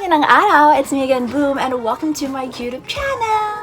Magandang araw! It's me again, Boom, and welcome to my YouTube channel!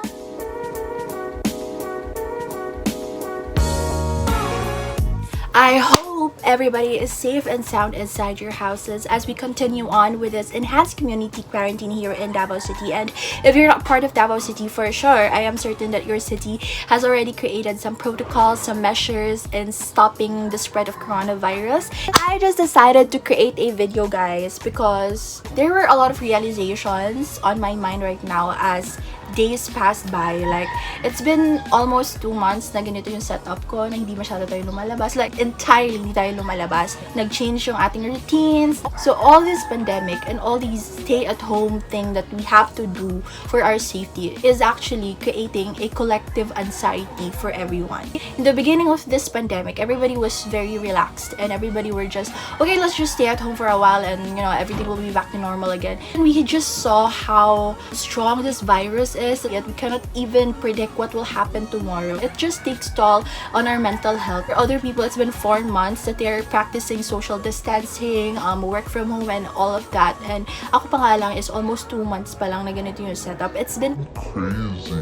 I hope everybody is safe and sound inside your houses as we continue on with this enhanced community quarantine here in Davao City. And if you're not part of Davao City, for sure, I am certain that your city has already created some protocols, some measures in stopping the spread of coronavirus. I just decided to create a video, guys, because there were a lot of realizations on my mind right now as days passed by. Like, it's been almost 2 months na ganito yung setup ko, na hindi masyado tayo lumalabas. Like, entirely hindi tayo lumalabas. Nag-change yung ating routines. So, all this pandemic and all these stay-at-home thing that we have to do for our safety is actually creating a collective anxiety for everyone. In the beginning of this pandemic, everybody was very relaxed and everybody were just, okay, let's just stay at home for a while and, you know, everything will be back to normal again. And we just saw how strong this virus is, yet we cannot even predict what will happen tomorrow. It just takes toll on our mental health. For other people, it's been 4 months that they're practicing social distancing, work from home, and all of that. And ako pa nga lang is almost 2 months pa lang na ganito yung setup. It's been crazy.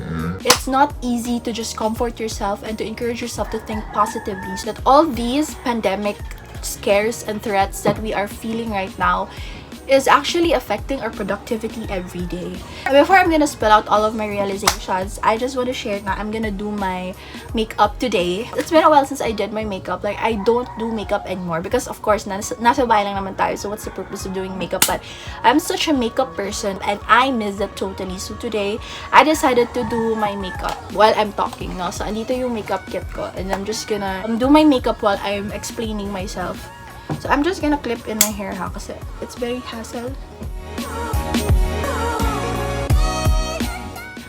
It's not easy to just comfort yourself and to encourage yourself to think positively, so that all these pandemic scares and threats that we are feeling right now is actually affecting our productivity every day. Before I'm gonna spell out all of my realizations, I just want to share na I'm gonna do my makeup today. It's been a while since I did my makeup. Like, I don't do makeup anymore because, of course, nasa bahay lang naman tayo, so what's the purpose of doing makeup? But I'm such a makeup person and I miss that totally. So today, I decided to do my makeup while I'm talking, no? So andito yung makeup kit ko and I'm just gonna do my makeup while I'm explaining myself. So I'm just gonna clip in my hair ha, kasi it's very hassle.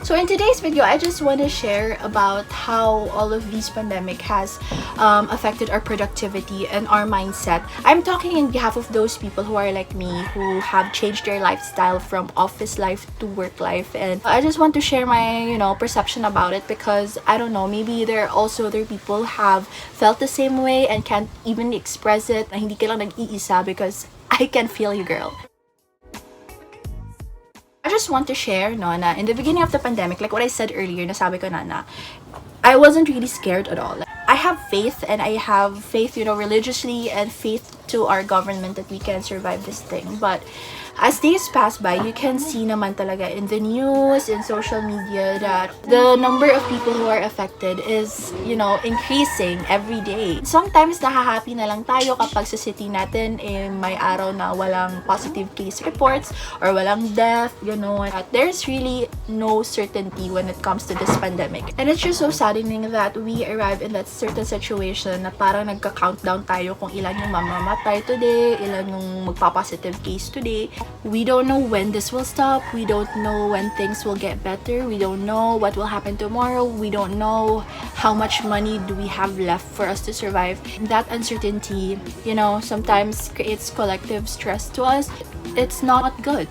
So in today's video, I just want to share about how all of these pandemic has affected our productivity and our mindset. I'm talking in behalf of those people who are like me, who have changed their lifestyle from office life to work life. And I just want to share my, perception about it, because I don't know, maybe there are also other people who have felt the same way and can't even express it. Na hindi ka lang nag-iisa, because I can feel you, girl. I just want to share, na in the beginning of the pandemic, like what I said earlier, nasabi ko na I wasn't really scared at all. I have faith, and I have faith, religiously, and faith to our government that we can survive this thing. But as days pass by, you can see naman talaga in the news, in social media, that the number of people who are affected is, increasing every day. Sometimes nahahappy na lang tayo kapag sa city natin may araw na walang positive case reports or walang death, But there's really no certainty when it comes to this pandemic. And it's just so saddening that we arrive in that certain situation na parang nagka-countdown tayo kung ilan yung mamamatay today, ilan yung magpa-positive case today. We don't know when this will stop. We don't know when things will get better. We don't know what will happen tomorrow. We don't know how much money do we have left for us to survive. And that uncertainty, sometimes creates collective stress to us. It's not good.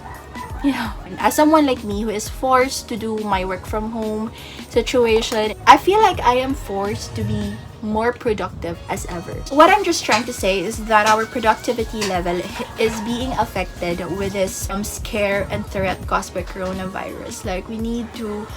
As someone like me who is forced to do my work from home situation, I feel like I am forced to be more productive as ever. What I'm just trying to say is that our productivity level is being affected with this scare and threat caused by coronavirus. Like, we need to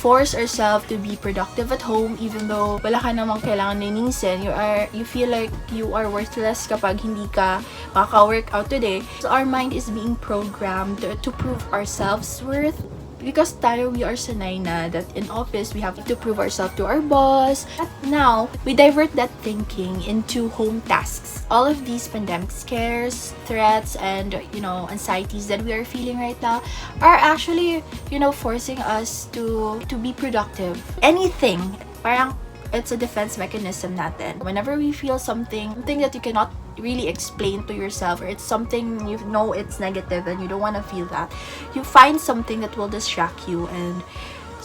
force ourselves to be productive at home, even though wala ka namang kailangan linisin. You feel like you are worthless kapag hindi ka maka-workout today. So our mind is being programmed to prove our self-worth. Because we are sanay na that in office, we have to prove ourselves to our boss. But now, we divert that thinking into home tasks. All of these pandemic scares, threats, and, anxieties that we are feeling right now are actually, forcing us to be productive. Anything, parang it's a defense mechanism natin. Whenever we feel something that you cannot really explain to yourself, or it's something it's negative and you don't want to feel that, you find something that will distract you. And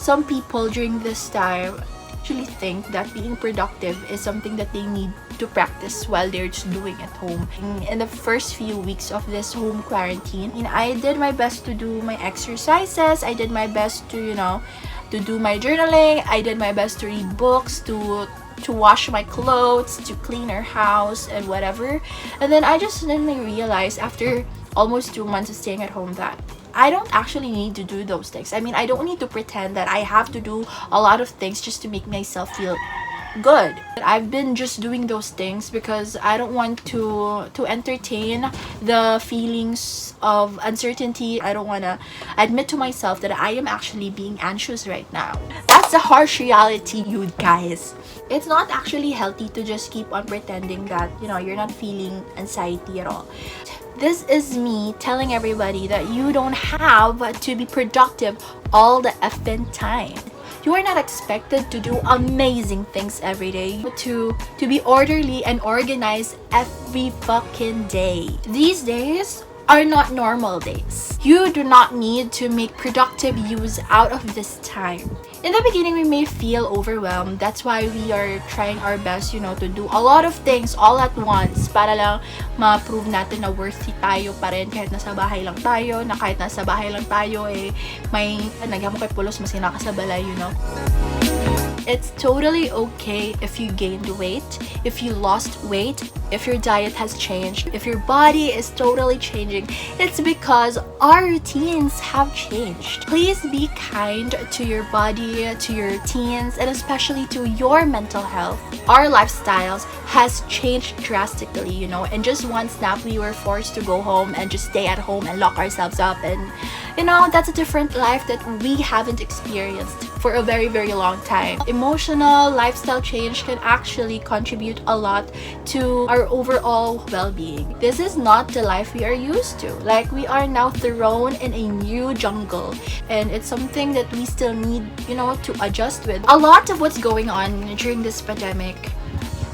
some people during this time actually think that being productive is something that they need to practice while they're just doing at home. In the first few weeks of this home quarantine, I did my best to do my exercises. I did my best to do my journaling. I did my best to read books, to wash my clothes, to clean our house, and whatever. And then I just suddenly realized, after almost 2 months of staying at home, that I don't actually need to do those things. I mean, I don't need to pretend that I have to do a lot of things just to make myself feel good. I've been just doing those things because I don't want to entertain the feelings of uncertainty. I don't want to admit to myself that I am actually being anxious right now. That's the harsh reality, you guys. It's not actually healthy to just keep on pretending that, you're not feeling anxiety at all. This is me telling everybody that you don't have to be productive all the effing time. You are not expected to do amazing things every day, to be orderly and organized every fucking day. These days are not normal days. You do not need to make productive use out of this time. In the beginning, we may feel overwhelmed. That's why we are trying our best, to do a lot of things all at once para lang ma-prove natin na worthy tayo pa rin kahit nasa bahay lang tayo, na kahit nasa bahay lang tayo may nagyamo kay pulos mas kinakasabalay, It's totally okay if you gained weight, if you lost weight, if your diet has changed, if your body is totally changing. It's because our routines have changed. Please be kind to your body, to your routines, and especially to your mental health. Our lifestyles has changed drastically, In just one snap, we were forced to go home and just stay at home and lock ourselves up. And, that's a different life that we haven't experienced for a very, very long time. Emotional lifestyle change can actually contribute a lot to our overall well-being. This is not the life we are used to. Like, we are now thrown in a new jungle, and it's something that we still need, to adjust with. A lot of what's going on during this pandemic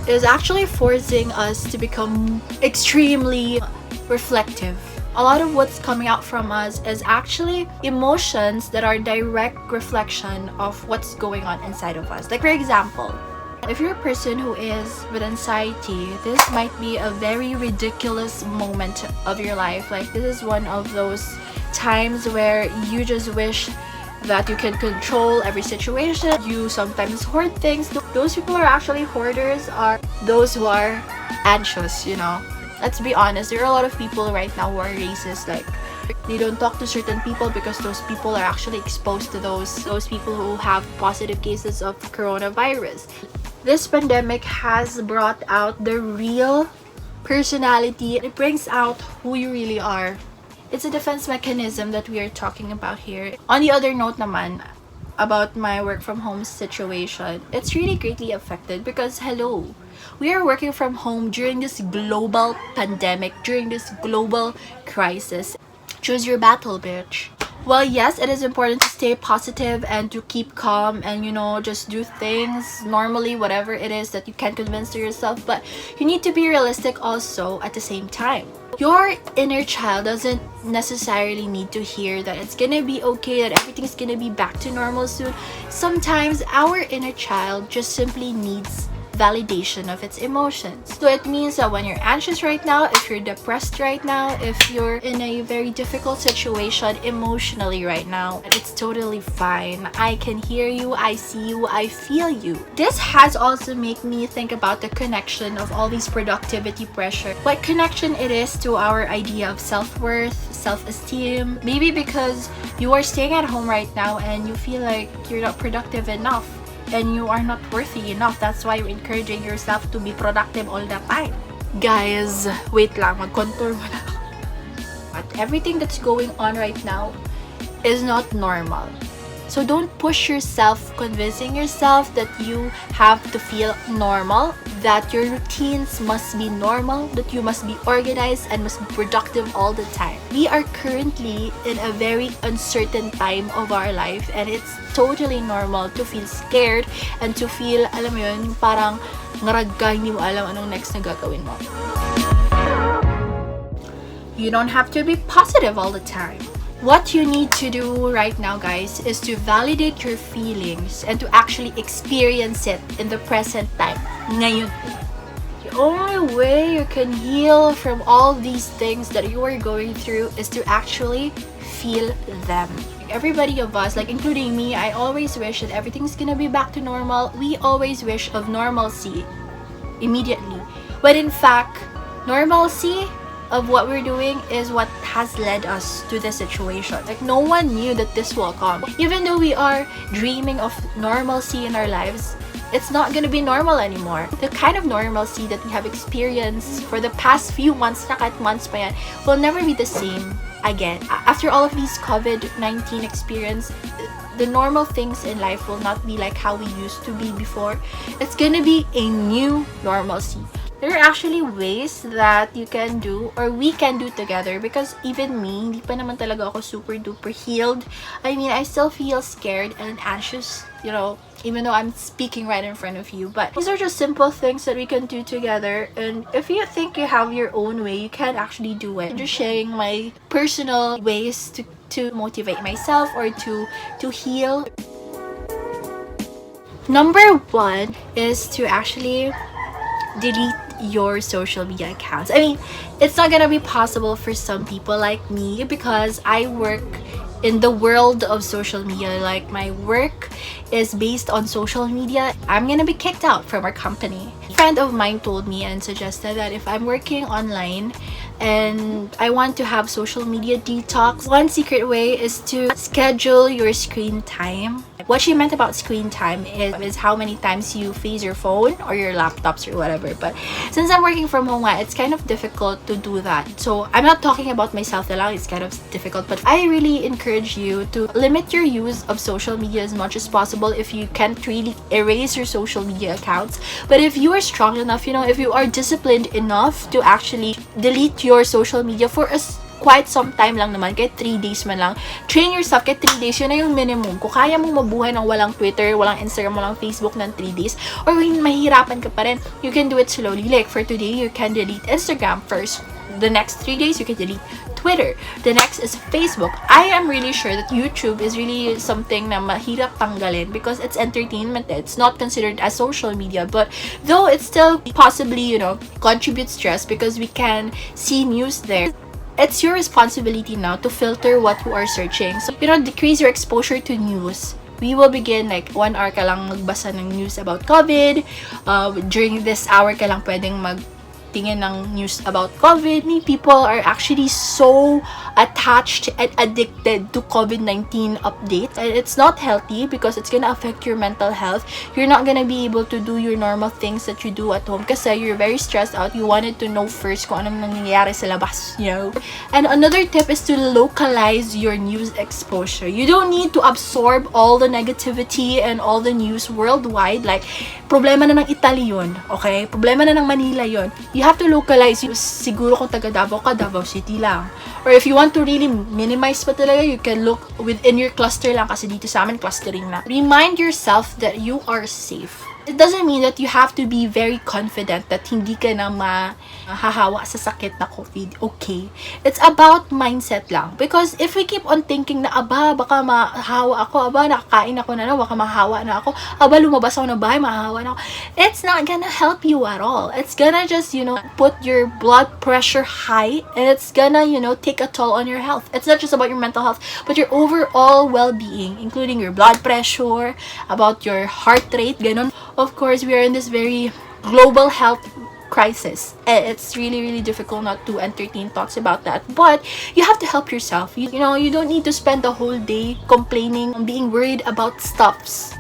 is actually forcing us to become extremely reflective. A lot of what's coming out from us is actually emotions that are direct reflection of what's going on inside of us. Like, for example, if you're a person who is with anxiety, this might be a very ridiculous moment of your life. Like, this is one of those times where you just wish that you can control every situation. You sometimes hoard things. Those people who are actually hoarders are those who are anxious, Let's be honest, there are a lot of people right now who are racist. Like, they don't talk to certain people because those people are actually exposed to those people who have positive cases of coronavirus. This pandemic has brought out the real personality. It brings out who you really are. It's a defense mechanism that we are talking about here. On the other note naman, about my work from home situation, it's really greatly affected because, hello, we are working from home during this global pandemic, during this global crisis. Choose your battle, bitch. Well, yes, it is important to stay positive and to keep calm and, just do things normally, whatever it is that you can convince to yourself. But you need to be realistic also at the same time. Your inner child doesn't necessarily need to hear that it's gonna be okay, that everything's gonna be back to normal soon. Sometimes our inner child just simply needs validation of its emotions. So it means that when you're anxious right now, if you're depressed right now, if you're in a very difficult situation emotionally right now, it's totally fine. I can hear you, I see you, I feel you. This has also made me think about the connection of all these productivity pressure. What connection it is to our idea of self-worth, self-esteem. Maybe because you are staying at home right now and you feel like you're not productive enough and you are not worthy enough. That's why you're encouraging yourself to be productive all the time. Guys, wait lang, mag-contour mo na. But everything that's going on right now is not normal. So don't push yourself convincing yourself that you have to feel normal, that your routines must be normal, that you must be organized and must be productive all the time. We are currently in a very uncertain time of our life, and it's totally normal to feel scared and to feel, alam mo yun, yung parang ngaragay, hindi mo alam anong next na gagawin mo. You don't have to be positive all the time. What you need to do right now, guys, is to validate your feelings and to actually experience it in the present time. Ngayon. The only way you can heal from all these things that you are going through is to actually feel them. Everybody of us, like including me, I always wish that everything's gonna be back to normal. We always wish of normalcy immediately. But in fact, normalcy of what we're doing is what has led us to this situation. Like, no one knew that this will come. Even though we are dreaming of normalcy in our lives, it's not gonna be normal anymore. The kind of normalcy that we have experienced for the past few months, na kahit months pa yan, will never be the same again. After all of these COVID-19 experience, the normal things in life will not be like how we used to be before. It's gonna be a new normalcy. There are actually ways that you can do or we can do together, because even me, hindi pa naman talaga ako super duper healed. I mean, I still feel scared and anxious, you know, even though I'm speaking right in front of you. But these are just simple things that we can do together, and if you think you have your own way, you can actually do it. I'm just sharing my personal ways to motivate myself or to heal. Number 1 is to actually delete your social media accounts. I mean, it's not gonna be possible for some people like me because I work in the world of social media. Like, my work is based on social media. I'm gonna be kicked out from our company. A friend of mine told me and suggested that if I'm working online and I want to have social media detox, one secret way is to schedule your screen time. What she meant about screen time is how many times you face your phone or your laptops or whatever. But since I'm working from home, it's kind of difficult to do that. So I'm not talking about myself na lang, it's kind of difficult. But I really encourage you to limit your use of social media as much as possible if you can't really erase your social media accounts. But if you are strong enough, you know, if you are disciplined enough to actually delete your social media for quite some time lang naman, kahit 3 days man lang. Train yourself, kahit 3 days, yun na yung minimum. Kung kaya mong mabuhay ng walang Twitter, walang Instagram, walang Facebook ng 3 days, or kung mahihirapan ka pa rin, you can do it slowly. Like, for today, you can delete Instagram first. The next 3 days, you can delete Twitter. The next is Facebook. I am really sure that YouTube is really something na mahirap tanggalin because it's entertainment. It's not considered as social media, but though it still possibly, you know, contributes stress because we can see news there. It's your responsibility now to filter what you are searching. So, you know, decrease your exposure to news. We will begin like 1 hour ka lang magbasa ng news about COVID. During this hour ka lang pwedeng magtingin ng news about COVID. Many people are actually so attached and addicted to COVID-19 updates. And it's not healthy because it's gonna affect your mental health. You're not gonna be able to do your normal things that you do at home kasi you're very stressed out. You wanted to know first kung anong nangyayari sa labas, you know? And another tip is to localize your news exposure. You don't need to absorb all the negativity and all the news worldwide. Like, problema na ng Italy yun, okay? Problema na ng Manila yun. You have to localize. Siguro kung taga Davao ka, Davao City lang. Or if you want to really minimize pa talaga, you can look within your cluster lang kasi dito sa amin clustering na. Remind yourself that you are safe. It doesn't mean that you have to be very confident that hindi ka na mahahawa sa sakit na COVID. Okay. It's about mindset lang. Because if we keep on thinking na, aba, baka mahawa ako, aba, nakakain ako na, baka mahawa na ako, aba, lumabas ako na bahay, mahawa na ako. It's not gonna help you at all. It's gonna just, you know, put your blood pressure high, and it's gonna, you know, take a toll on your health. It's not just about your mental health, but your overall well-being, including your blood pressure, about your heart rate, ganun. Of course, we are in this very global health crisis. It's really, really difficult not to entertain thoughts about that. But you have to help yourself. You know, you don't need to spend the whole day complaining and being worried about stuffs.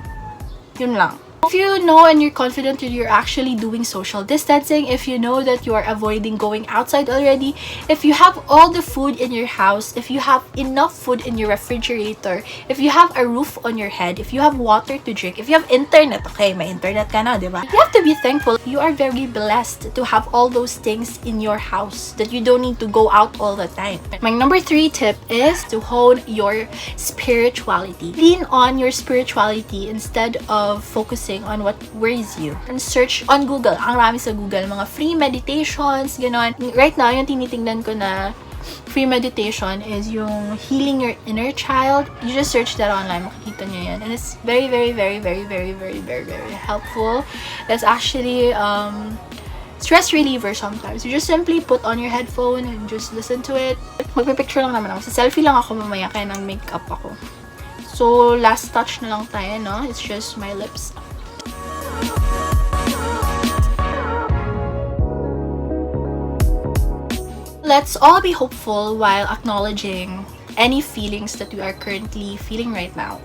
Yun lang. If you know and you're confident that you're actually doing social distancing, if you know that you are avoiding going outside already, if you have all the food in your house, if you have enough food in your refrigerator, if you have a roof on your head, if you have water to drink, if you have internet, okay, may internet ka na, diba? You have to be thankful. You are very blessed to have all those things in your house that you don't need to go out all the time. My number 3 tip is to hone your spirituality. Lean on your spirituality instead of focusing on what worries you. And search on Google. Ang rami sa Google. Mga free meditations, gano'n. Right now, yung tinitingnan ko na free meditation is yung healing your inner child. You just search that online. Makikita nyo yan. And it's very, very, very, very, very, very, very, very helpful. It's actually stress reliever sometimes. You just simply put on your headphone and just listen to it. Magpipicture lang naman ako. Sa selfie lang ako mamaya kaya nang makeup ako. So, last touch na lang tayo, no? It's just my lips. let's all be hopeful while acknowledging any feelings that we are currently feeling right now.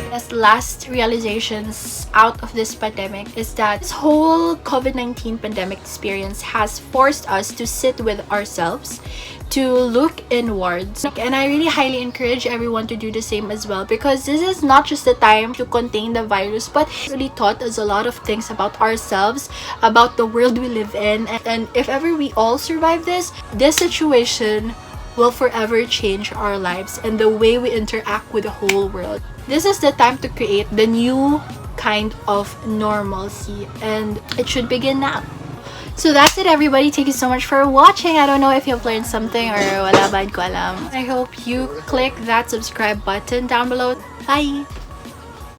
As last realizations out of this pandemic is that this whole COVID-19 pandemic experience has forced us to sit with ourselves, to look inwards, and I really highly encourage everyone to do the same as well, because this is not just the time to contain the virus, but it really taught us a lot of things about ourselves, about the world we live in, and if ever we all survive this situation will forever change our lives and the way we interact with the whole world. This is the time to create the new kind of normalcy, and it should begin now. So that's it, everybody. Thank you so much for watching. I don't know if you've learned something or wala ba ko alam. I hope you click that subscribe button down below. Bye!